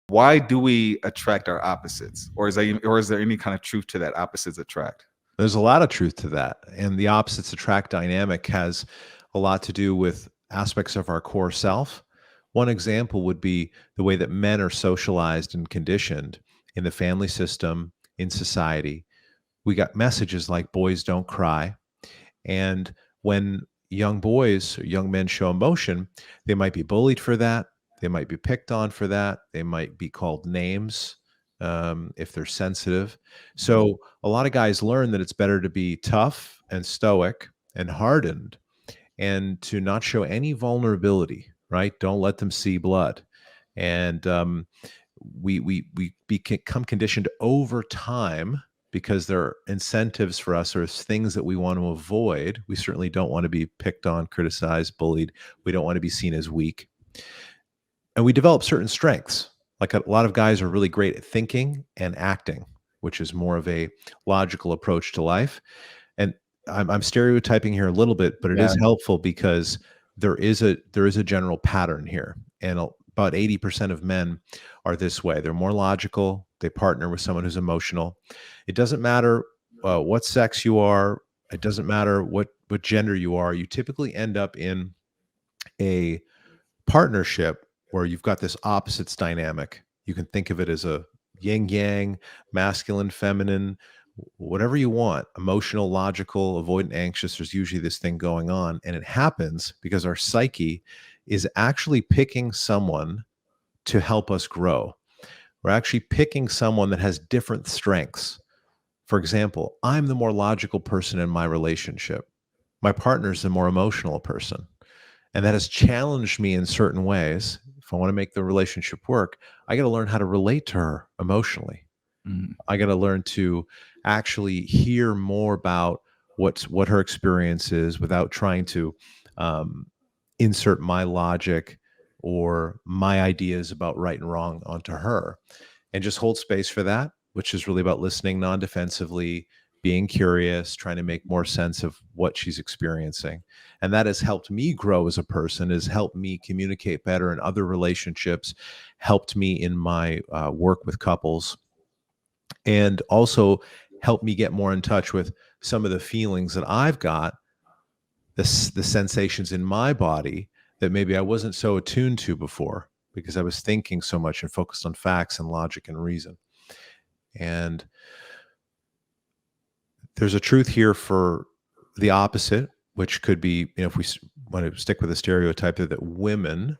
Why do we attract our opposites, or is there any kind of truth to that opposites attract? There's a lot of truth to that. And the opposites attract dynamic has a lot to do with aspects of our core self. One example would be the way that men are socialized and conditioned in the family system, in society. We got messages like boys don't cry. And when young boys or young men show emotion, they might be bullied for that. They might be picked on for that. They might be called names if they're sensitive. So a lot of guys learn that it's better to be tough and stoic and hardened and to not show any vulnerability, right? Don't let them see blood. And we become conditioned over time because there are incentives for us or things that we want to avoid. We certainly don't want to be picked on, criticized, bullied. We don't want to be seen as weak. And we develop certain strengths. Like a lot of guys are really great at thinking and acting, which is more of a logical approach to life. And I'm stereotyping here a little bit, but it Yeah. is helpful because there is a general pattern here. And about 80% of men are this way. They're more logical. They partner with someone who's emotional. It doesn't matter what sex you are. It doesn't matter what gender you are. You typically end up in a partnership where you've got this opposites dynamic. You can think of it as a yin yang, masculine, feminine, whatever you want, emotional, logical, avoidant, anxious. There's usually this thing going on. And it happens because our psyche is actually picking someone to help us grow. We're actually picking someone that has different strengths. For example, I'm the more logical person in my relationship. My partner's the more emotional person. And that has challenged me in certain ways. If I want to make the relationship work, I got to learn how to relate to her emotionally. Mhm. I got to learn to actually hear more about what her experience is without trying to um, insert my logic or my ideas about right and wrong onto her, and just hold space for that, which is really about listening non-defensively, being curious, trying to make more sense of what she's experiencing. And that has helped me grow as a person, has helped me communicate better in other relationships, helped me in my work with couples, and also helped me get more in touch with some of the feelings that I've got, the sensations in my body that maybe I wasn't so attuned to before because I was thinking so much and focused on facts and logic and reason. And there's a truth here for the opposite, which could be, if we want to stick with a stereotype that women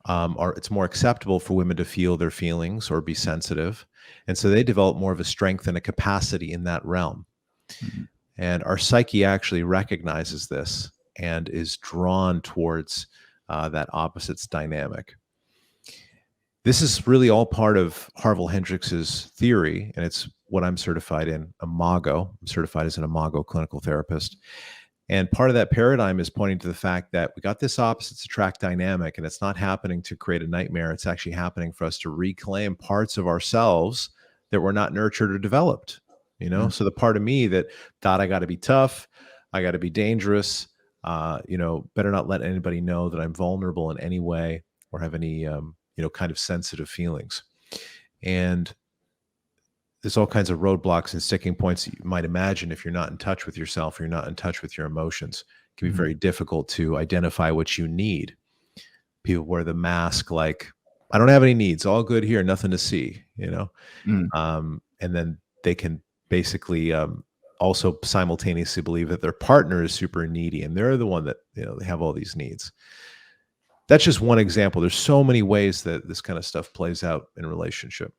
it's more acceptable for women to feel their feelings or be sensitive. And so they develop more of a strength and a capacity in that realm. Mhm. And our psyche actually recognizes this and is drawn towards that opposites dynamic. This is really all part of Harvard Hendricks's theory, and it's what I'm certified in, IMAGO. I'm certified as an IMAGO clinical therapist. And part of that paradigm is pointing to the fact that we got this opposites attract dynamic, and it's not happening to create a nightmare. It's actually happening for us to reclaim parts of ourselves that were not nurtured or developed. Mhm. So the part of me that thought I got to be tough, I got to be dangerous, better not let anybody know that I'm vulnerable in any way or have any, kind of sensitive feelings. And there's all kinds of roadblocks and sticking points that you might imagine if you're not in touch with yourself, or you're not in touch with your emotions. It can be Mhm. very difficult to identify what you need. People wear the mask like, I don't have any needs, all good here, nothing to see, Mhm. and then they can basically also simultaneously believe that their partner is super needy and they're the one that, they have all these needs. That's just one example. There's so many ways that this kind of stuff plays out in a relationship.